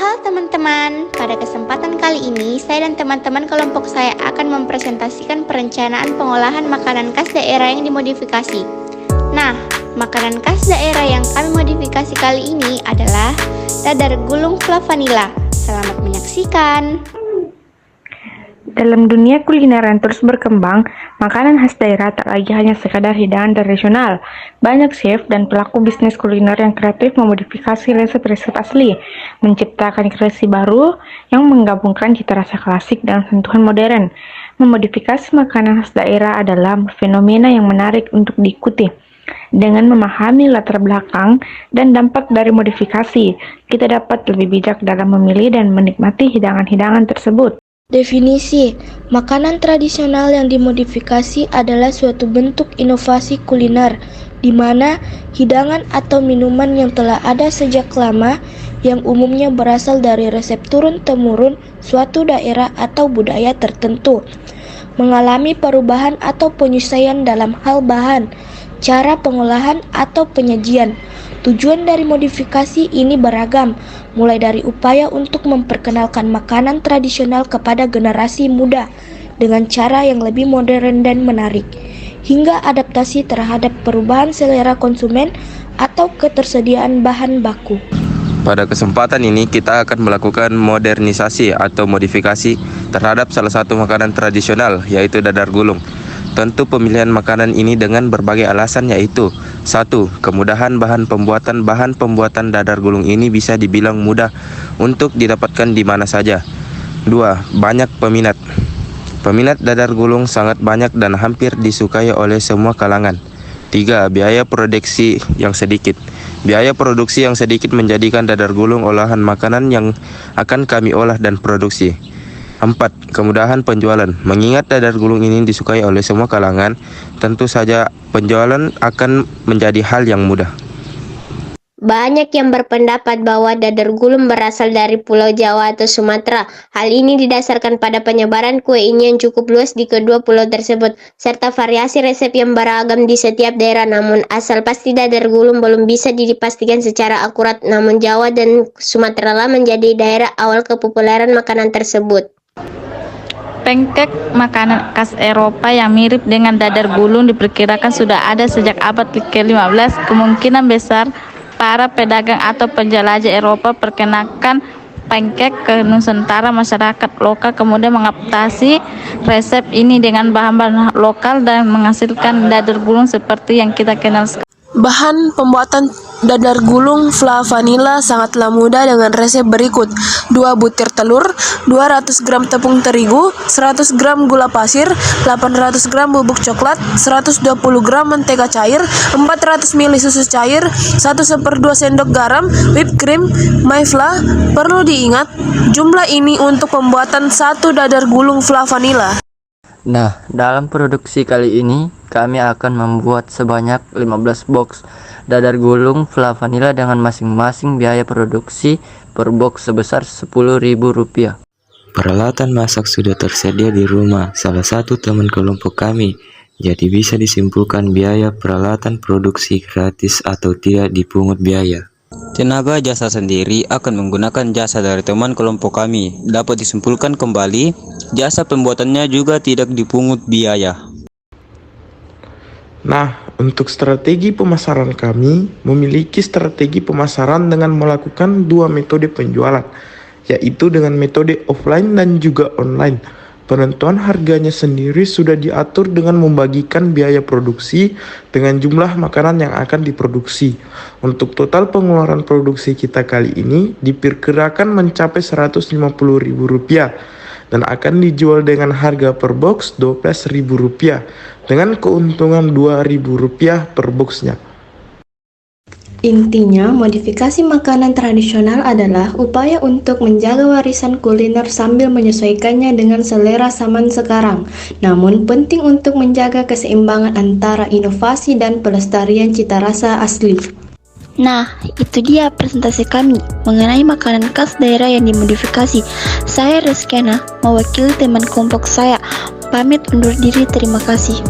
Halo teman-teman, pada kesempatan kali ini saya dan teman-teman kelompok saya akan mempresentasikan perencanaan pengolahan makanan khas daerah yang dimodifikasi. Nah, makanan khas daerah yang kami modifikasi kali ini adalah dadar gulung flavanila. Selamat menyaksikan. Dalam dunia kuliner yang terus berkembang, makanan khas daerah tak lagi hanya sekadar hidangan tradisional. Banyak chef dan pelaku bisnis kuliner yang kreatif memodifikasi resep-resep asli, menciptakan kreasi baru yang menggabungkan cita rasa klasik dengan sentuhan modern. Memodifikasi makanan khas daerah adalah fenomena yang menarik untuk diikuti. Dengan memahami latar belakang dan dampak dari modifikasi, kita dapat lebih bijak dalam memilih dan menikmati hidangan-hidangan tersebut. Definisi, makanan tradisional yang dimodifikasi adalah suatu bentuk inovasi kuliner, di mana hidangan atau minuman yang telah ada sejak lama, yang umumnya berasal dari resep turun-temurun suatu daerah atau budaya tertentu, mengalami perubahan atau penyesuaian dalam hal bahan, cara pengolahan atau penyajian. Tujuan dari modifikasi ini beragam, mulai dari upaya untuk memperkenalkan makanan tradisional kepada generasi muda dengan cara yang lebih modern dan menarik, hingga adaptasi terhadap perubahan selera konsumen atau ketersediaan bahan baku. Pada kesempatan ini kita akan melakukan modernisasi atau modifikasi terhadap salah satu makanan tradisional, yaitu dadar gulung. Tentu pemilihan makanan ini dengan berbagai alasan, yaitu 1. Kemudahan bahan pembuatan dadar gulung ini bisa dibilang mudah untuk didapatkan di mana saja. 2. Banyak peminat. Peminat dadar gulung sangat banyak dan hampir disukai oleh semua kalangan. 3. Biaya produksi yang sedikit. Biaya produksi yang sedikit menjadikan dadar gulung olahan makanan yang akan kami olah dan produksi. 4. Kemudahan penjualan. Mengingat dadar gulung ini disukai oleh semua kalangan, tentu saja penjualan akan menjadi hal yang mudah. Banyak yang berpendapat bahwa dadar gulung berasal dari Pulau Jawa atau Sumatera. Hal ini didasarkan pada penyebaran kue ini yang cukup luas di kedua pulau tersebut, serta variasi resep yang beragam di setiap daerah. Namun asal pasti dadar gulung belum bisa dipastikan secara akurat, namun Jawa dan Sumatera lah menjadi daerah awal kepopuleran makanan tersebut. Pancake, makanan khas Eropa yang mirip dengan dadar gulung, diperkirakan sudah ada sejak abad ke-15. Kemungkinan besar para pedagang atau penjelajah Eropa perkenalkan pancake ke Nusantara. Masyarakat lokal kemudian mengadaptasi resep ini dengan bahan-bahan lokal dan menghasilkan dadar gulung seperti yang kita kenal sekarang. Bahan pembuatan dadar gulung flavanila sangatlah mudah dengan resep berikut: 2 butir telur, 200 gram tepung terigu, 100 gram gula pasir, 800 gram bubuk coklat, 120 gram mentega cair, 400 ml susu cair, 1/2 sendok garam, whipped cream, maifla. Perlu diingat, jumlah ini untuk pembuatan satu dadar gulung flavanila. Nah, dalam produksi kali ini kami akan membuat sebanyak 15 box dadar gulung flavanila dengan masing-masing biaya produksi per box sebesar Rp10.000. Peralatan masak sudah tersedia di rumah salah satu teman kelompok kami, jadi bisa disimpulkan biaya peralatan produksi gratis atau tidak dipungut biaya. Tenaga jasa sendiri akan menggunakan jasa dari teman kelompok kami. Dapat disimpulkan kembali, jasa pembuatannya juga tidak dipungut biaya. Nah, untuk strategi pemasaran kami memiliki strategi pemasaran dengan melakukan 2 metode penjualan, yaitu dengan metode offline dan juga online. Penentuan harganya sendiri sudah diatur dengan membagikan biaya produksi dengan jumlah makanan yang akan diproduksi. Untuk total pengeluaran produksi kita kali ini diperkirakan mencapai Rp150.000 dan akan dijual dengan harga per box Rp12.000 dengan keuntungan Rp2.000 per boxnya. Intinya, modifikasi makanan tradisional adalah upaya untuk menjaga warisan kuliner sambil menyesuaikannya dengan selera zaman sekarang. Namun, penting untuk menjaga keseimbangan antara inovasi dan pelestarian cita rasa asli. Nah, itu dia presentasi kami mengenai makanan khas daerah yang dimodifikasi. Saya Reskiana, mewakili teman kelompok saya. Pamit undur diri, terima kasih.